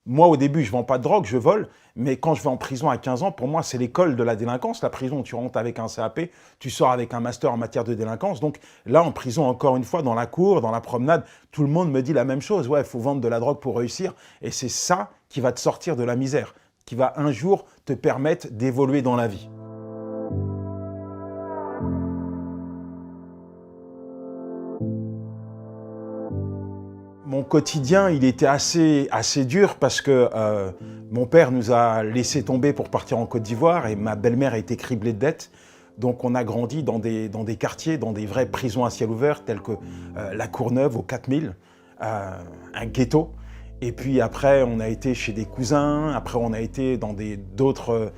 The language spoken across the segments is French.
Moi, au début, je ne vends pas de drogue, je vole, mais quand je vais en prison à 15 ans, pour moi, c'est l'école de la délinquance. La prison, tu rentres avec un CAP, tu sors avec un master en matière de délinquance. Donc là, en prison, encore une fois, dans la cour, dans la promenade, tout le monde me dit la même chose. Ouais, il faut vendre de la drogue pour réussir. Et c'est ça qui va te sortir de la misère, qui va un jour te permettre d'évoluer dans la vie. Mon quotidien, il était assez dur parce que mon père nous a laissé tomber pour partir en Côte d'Ivoire et ma belle-mère a été criblée de dettes. Donc on a grandi dans des quartiers, dans des vraies prisons à ciel ouvert telles que la Courneuve au 4000, un ghetto. Et puis après, on a été chez des cousins, après on a été dans d'autres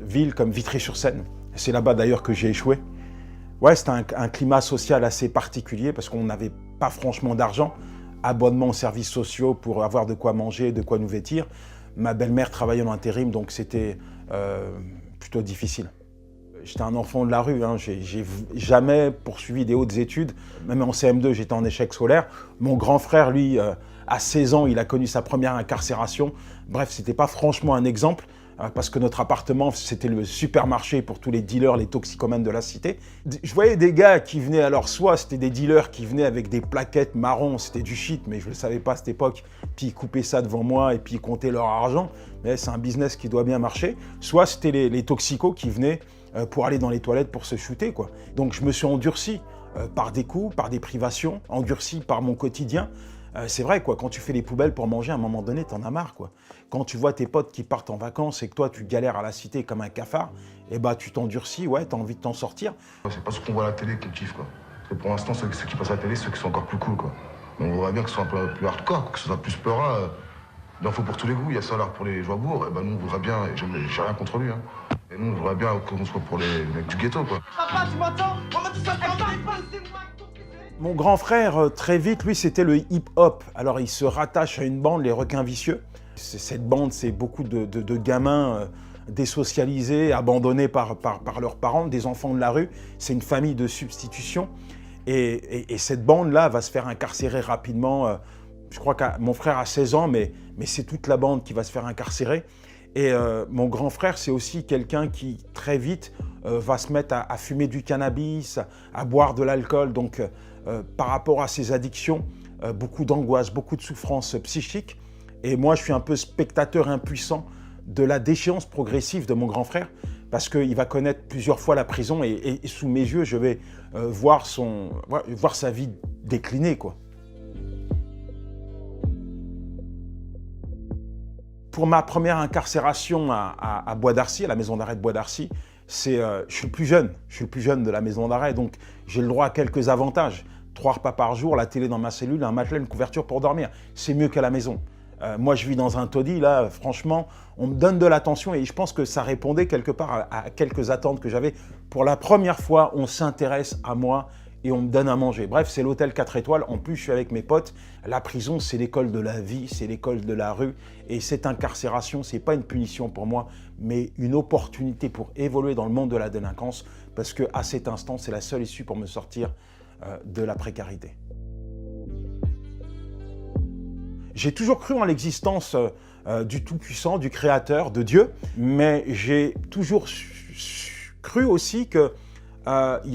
villes comme Vitry-sur-Seine. C'est là-bas d'ailleurs que j'ai échoué. Ouais, c'était un climat social assez particulier parce qu'on n'avait pas franchement d'argent. Abonnement aux services sociaux pour avoir de quoi manger, de quoi nous vêtir. Ma belle-mère travaillait en intérim, donc c'était plutôt difficile. J'étais un enfant de la rue, hein. J'ai jamais poursuivi des hautes études. Même en CM2, j'étais en échec scolaire. Mon grand frère, lui, à 16 ans, il a connu sa première incarcération. Bref, c'était pas franchement un exemple, parce que notre appartement, c'était le supermarché pour tous les dealers, les toxicomanes de la cité. Je voyais des gars qui venaient, alors soit c'était des dealers qui venaient avec des plaquettes marron, c'était du shit, mais je ne le savais pas à cette époque, puis ils coupaient ça devant moi et puis ils comptaient leur argent, mais c'est un business qui doit bien marcher. Soit c'était les toxicos qui venaient pour aller dans les toilettes pour se shooter, quoi. Donc je me suis endurci par des coups, par des privations, endurci par mon quotidien. C'est vrai, quoi, quand tu fais les poubelles pour manger, à un moment donné, t'en as marre, quoi. Quand tu vois tes potes qui partent en vacances et que toi, tu galères à la cité comme un cafard, eh ben, tu t'endurcis, ouais, t'as envie de t'en sortir. C'est pas ce qu'on voit à la télé qu'on kiffe, quoi. Parce que pour l'instant, ceux qui passent à la télé, ceux qui sont encore plus cool, quoi. Mais on voudrait bien que ce soit un peu plus hardcore, que ce soit plus peura. Il en faut pour tous les goûts. Il y a ça là pour les joie-bourg. Et ben nous, on voudrait bien, et j'ai rien contre lui, hein. Et nous, on voudrait bien qu'on soit pour les mecs du ghetto, quoi. Papa, tu m'entends? On m'a dit ça, Mon grand frère, très vite, lui, c'était le hip-hop. Alors, il se rattache à une bande, les Requins Vicieux. Cette bande, c'est beaucoup de gamins désocialisés, abandonnés par leurs parents, des enfants de la rue. C'est une famille de substitution. Et cette bande-là va se faire incarcérer rapidement. Je crois que mon frère a 16 ans, mais c'est toute la bande qui va se faire incarcérer. Et mon grand frère, c'est aussi quelqu'un qui, très vite, va se mettre à fumer du cannabis, à boire de l'alcool. Donc, par rapport à ses addictions, beaucoup d'angoisse, beaucoup de souffrance psychique. Et moi, je suis un peu spectateur impuissant de la déchéance progressive de mon grand frère, parce qu'il va connaître plusieurs fois la prison et sous mes yeux, je vais voir sa vie décliner, quoi. Pour ma première incarcération à Bois d'Arcy, à la maison d'arrêt de Bois d'Arcy, je suis le plus jeune de la maison d'arrêt, donc j'ai le droit à quelques avantages. 3 repas par jour, la télé dans ma cellule, un matelas, une couverture pour dormir. C'est mieux qu'à la maison. Moi, je vis dans un taudis, là, franchement, on me donne de l'attention et je pense que ça répondait quelque part à quelques attentes que j'avais. Pour la première fois, on s'intéresse à moi et on me donne à manger. Bref, c'est l'hôtel 4 étoiles. En plus, je suis avec mes potes. La prison, c'est l'école de la vie, c'est l'école de la rue. Et cette incarcération, c'est pas une punition pour moi, mais une opportunité pour évoluer dans le monde de la délinquance, parce qu'à cet instant, c'est la seule issue pour me sortir de la précarité. J'ai toujours cru en l'existence du Tout-Puissant, du Créateur, de Dieu, mais j'ai toujours cru aussi que que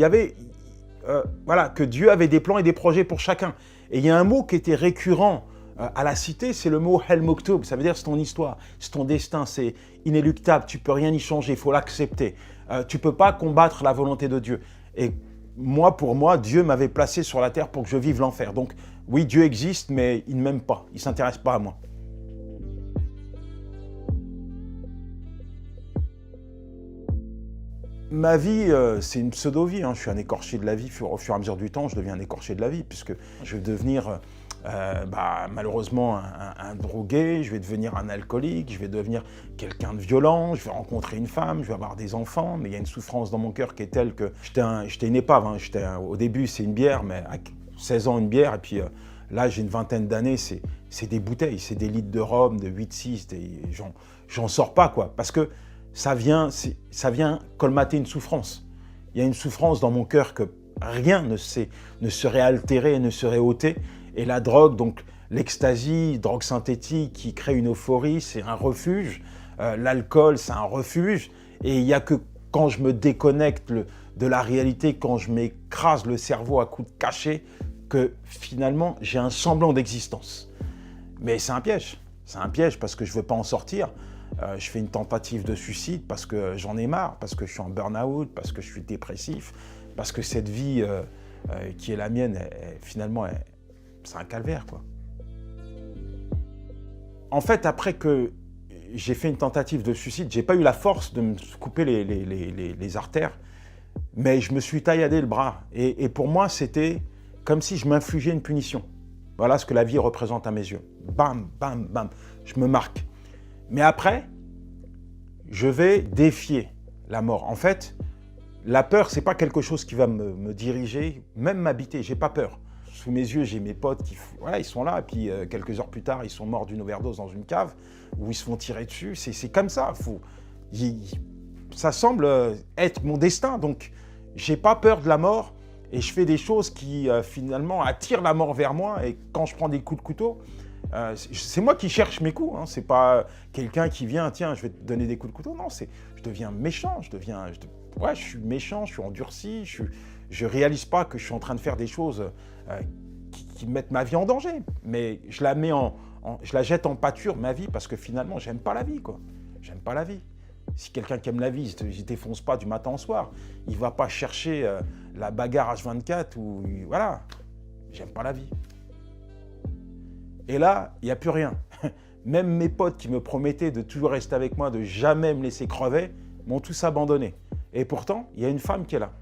Dieu avait des plans et des projets pour chacun. Et il y a un mot qui était récurrent à la cité, c'est le mot Hel Moktoub. Ça veut dire c'est ton histoire, c'est ton destin, c'est inéluctable, tu peux rien y changer, il faut l'accepter. Tu peux pas combattre la volonté de Dieu. Et moi, pour moi, Dieu m'avait placé sur la terre pour que je vive l'enfer. Donc oui, Dieu existe, mais il ne m'aime pas, il ne s'intéresse pas à moi. Ma vie, c'est une pseudo-vie, hein. Je suis un écorché de la vie. Au fur et à mesure du temps, je deviens un écorché de la vie, puisque je vais devenir malheureusement un drogué, je vais devenir un alcoolique, je vais devenir quelqu'un de violent, je vais rencontrer une femme, je vais avoir des enfants, mais il y a une souffrance dans mon cœur qui est telle que j'étais une épave, hein. Au début, c'est une bière, mais à 16 ans, une bière, et puis là, j'ai une vingtaine d'années, c'est des bouteilles, c'est des litres de rhum, de 8-6, j'en sors pas, quoi, parce que ça vient colmater une souffrance. Il y a une souffrance dans mon cœur que rien ne serait altéré, ne serait ôté. Et la drogue, donc l'ecstasy, drogue synthétique qui crée une euphorie, c'est un refuge. L'alcool, c'est un refuge. Et il n'y a que quand je me déconnecte de la réalité, quand je m'écrase le cerveau à coups de cachet, que finalement, j'ai un semblant d'existence. Mais c'est un piège. C'est un piège parce que je ne veux pas en sortir. Je fais une tentative de suicide parce que j'en ai marre, parce que je suis en burn-out, parce que je suis dépressif, parce que cette vie qui est la mienne, finalement, c'est un calvaire, quoi. En fait, après que j'ai fait une tentative de suicide, j'ai pas eu la force de me couper les artères, mais je me suis tailladé le bras. Et pour moi, c'était comme si je m'infligeais une punition. Voilà ce que la vie représente à mes yeux. Bam, bam, bam, je me marque. Mais après, je vais défier la mort. En fait, la peur, c'est pas quelque chose qui va me diriger, même m'habiter. J'ai pas peur. Sous mes yeux, j'ai mes potes qui, voilà, ils sont là, et puis quelques heures plus tard, ils sont morts d'une overdose dans une cave, où ils se font tirer dessus. C'est comme ça. Ça semble être mon destin. Donc, j'ai pas peur de la mort, et je fais des choses qui, finalement, attirent la mort vers moi. Et quand je prends des coups de couteau, c'est moi qui cherche mes coups. Hein. C'est pas quelqu'un qui vient, tiens, je vais te donner des coups de couteau. Non, je deviens méchant. Je suis méchant, je suis endurci. Je réalise pas que je suis en train de faire des choses qui mettent ma vie en danger. Mais je la jette en pâture, ma vie, parce que finalement, j'aime pas la vie, quoi. J'aime pas la vie. Si quelqu'un qui aime la vie, il ne défonce pas du matin au soir. Il ne va pas chercher la bagarre H24 ou... Voilà. J'aime pas la vie. Et là, il n'y a plus rien. Même mes potes qui me promettaient de toujours rester avec moi, de jamais me laisser crever, m'ont tous abandonné. Et pourtant, il y a une femme qui est là.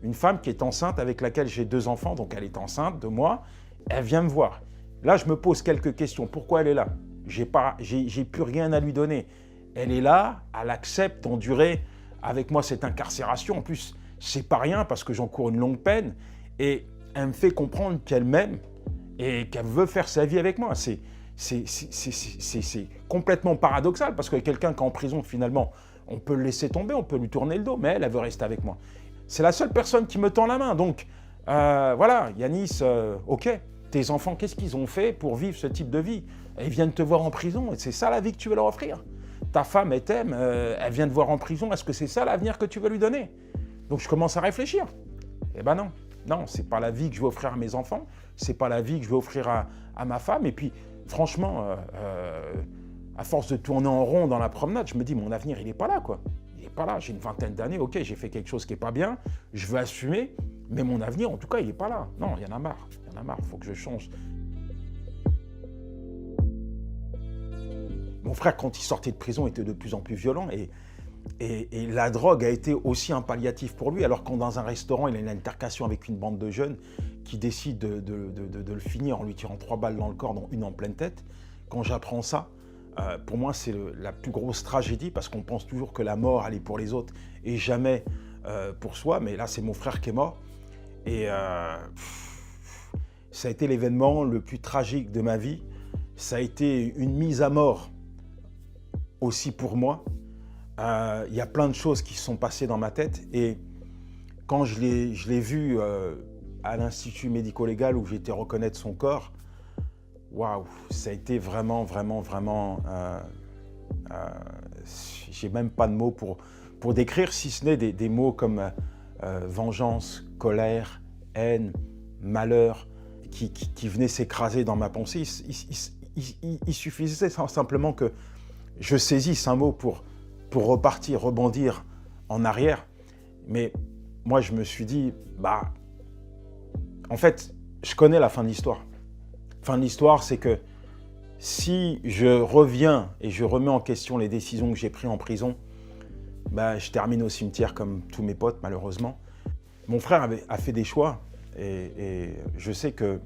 Une femme qui est enceinte, avec laquelle j'ai 2 enfants, donc elle est enceinte de moi. Elle vient me voir. Là, je me pose quelques questions. Pourquoi elle est là? J'ai plus rien à lui donner. Elle est là, elle accepte d'endurer avec moi cette incarcération. En plus, c'est pas rien parce que j'encours une longue peine. Et elle me fait comprendre qu'elle m'aime et qu'elle veut faire sa vie avec moi. C'est complètement paradoxal parce que quelqu'un qui est en prison, finalement, on peut le laisser tomber, on peut lui tourner le dos, mais elle veut rester avec moi. C'est la seule personne qui me tend la main. Donc, voilà, Yanis, ok, tes enfants, qu'est-ce qu'ils ont fait pour vivre ce type de vie? Ils viennent te voir en prison et c'est ça la vie que tu veux leur offrir. Ta femme, elle t'aime, elle vient te voir en prison, est-ce que c'est ça l'avenir que tu veux lui donner? Donc je commence à réfléchir. Eh ben non, non, c'est pas la vie que je veux offrir à mes enfants, c'est pas la vie que je veux offrir à ma femme. Et puis, franchement, à force de tourner en rond dans la promenade, je me dis, mon avenir, il n'est pas là, quoi. Il n'est pas là, j'ai une vingtaine d'années, ok, j'ai fait quelque chose qui n'est pas bien, je veux assumer, mais mon avenir, en tout cas, il n'est pas là. Non, il y en a marre, il faut que je change. Mon frère, quand il sortait de prison, était de plus en plus violent et la drogue a été aussi un palliatif pour lui. Alors quand dans un restaurant, il a une altercation avec une bande de jeunes qui décident de le finir en lui tirant 3 balles dans le corps, dont une en pleine tête. Quand j'apprends ça, pour moi, c'est la plus grosse tragédie parce qu'on pense toujours que la mort, elle est pour les autres et jamais pour soi. Mais là, c'est mon frère qui est mort. Et ça a été l'événement le plus tragique de ma vie. Ça a été une mise à mort aussi pour moi. Il y a plein de choses qui se sont passées dans ma tête et quand je l'ai vu à l'Institut médico-légal où j'ai été reconnaître son corps, waouh, ça a été vraiment, vraiment, vraiment... j'ai même pas de mots pour décrire, si ce n'est des mots comme vengeance, colère, haine, malheur, qui venaient s'écraser dans ma pensée. Il suffisait simplement que je saisisse un mot pour repartir, rebondir en arrière. Mais moi, je me suis dit, en fait, je connais la fin de l'histoire. La fin de l'histoire, c'est que si je reviens et je remets en question les décisions que j'ai prises en prison, je termine au cimetière comme tous mes potes, malheureusement. Mon frère a fait des choix et je sais qu'il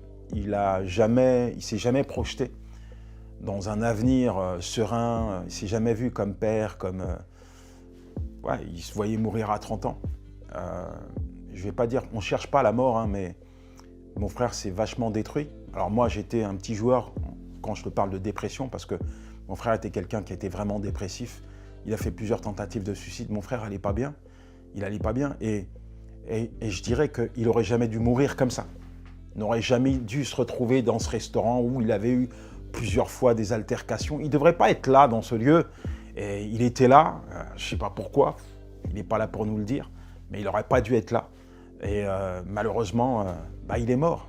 ne s'est jamais projeté dans un avenir serein, il ne s'est jamais vu comme père, il se voyait mourir à 30 ans. Je ne vais pas dire qu'on ne cherche pas la mort, hein, mais mon frère s'est vachement détruit. Alors moi, j'étais un petit joueur quand je te parle de dépression, parce que mon frère était quelqu'un qui était vraiment dépressif. Il a fait plusieurs tentatives de suicide. Mon frère n'allait pas bien. Il n'allait pas bien et je dirais qu'il n'aurait jamais dû mourir comme ça. n'aurait jamais dû se retrouver dans ce restaurant où il avait eu plusieurs fois des altercations. Il ne devrait pas être là dans ce lieu. Et il était là, je ne sais pas pourquoi, il n'est pas là pour nous le dire, mais il n'aurait pas dû être là. Et malheureusement, il est mort.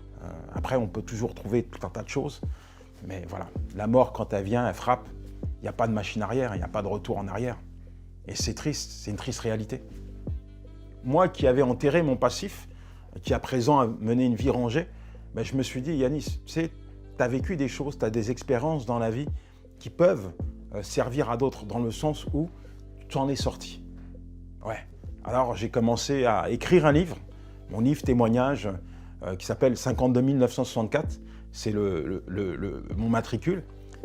Après, on peut toujours trouver tout un tas de choses. Mais voilà, la mort, quand elle vient, elle frappe. Il n'y a pas de machine arrière, il n'y a pas de retour en arrière. Et c'est triste, c'est une triste réalité. Moi qui avais enterré mon passif, qui à présent a mené une vie rangée, je me suis dit, Yanis, tu sais, tu as vécu des choses, tu as des expériences dans la vie qui peuvent servir à d'autres, dans le sens où tu en es sorti. Ouais. Alors j'ai commencé à écrire un livre, mon livre témoignage, qui s'appelle 52 964, c'est mon matricule.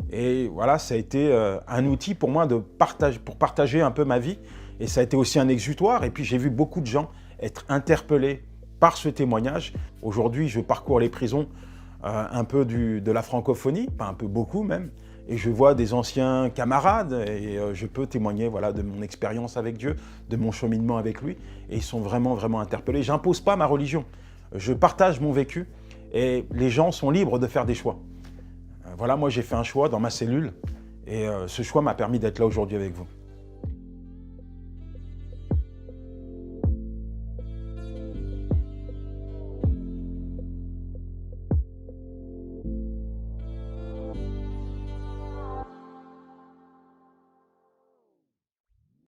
Et voilà, ça a été un outil pour moi pour partager un peu ma vie. Et ça a été aussi un exutoire. Et puis j'ai vu beaucoup de gens être interpellés par ce témoignage. Aujourd'hui, je parcours les prisons un peu de la francophonie, pas un peu, beaucoup même. Et je vois des anciens camarades et je peux témoigner voilà, de mon expérience avec Dieu, de mon cheminement avec lui. Et ils sont vraiment, vraiment interpellés. Je n'impose pas ma religion. Je partage mon vécu et les gens sont libres de faire des choix. Voilà, moi j'ai fait un choix dans ma cellule et ce choix m'a permis d'être là aujourd'hui avec vous.